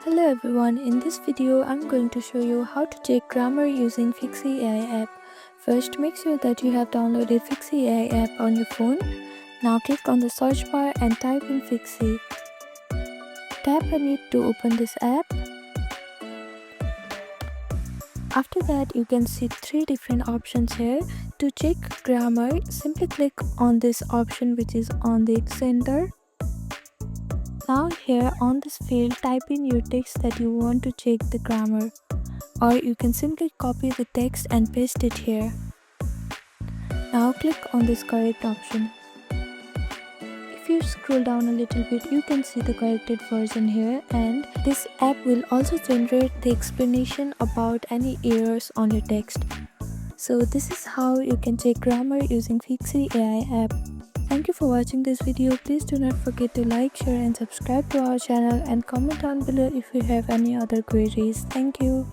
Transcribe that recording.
Hello everyone, in this video I'm going to show you how to check grammar using Fixy AI app. First, make sure that you have downloaded Fixy AI app on your phone. Now click on the search bar and type in Fixy. Tap on it to open this app. After that, you can see three different options here. To check grammar, simply click on this option which is on the center. Now here on this field, type in your text that you want to check the grammar, or you can simply copy the text and paste it here. Now click on this correct option. If you scroll down a little bit, you can see the corrected version here, and this app will also generate the explanation about any errors on your text. So this is how you can check grammar using Fixy AI app. Thank you for watching this video. Please do not forget to like, share and subscribe to our channel, and comment down below if you have any other queries. Thank you.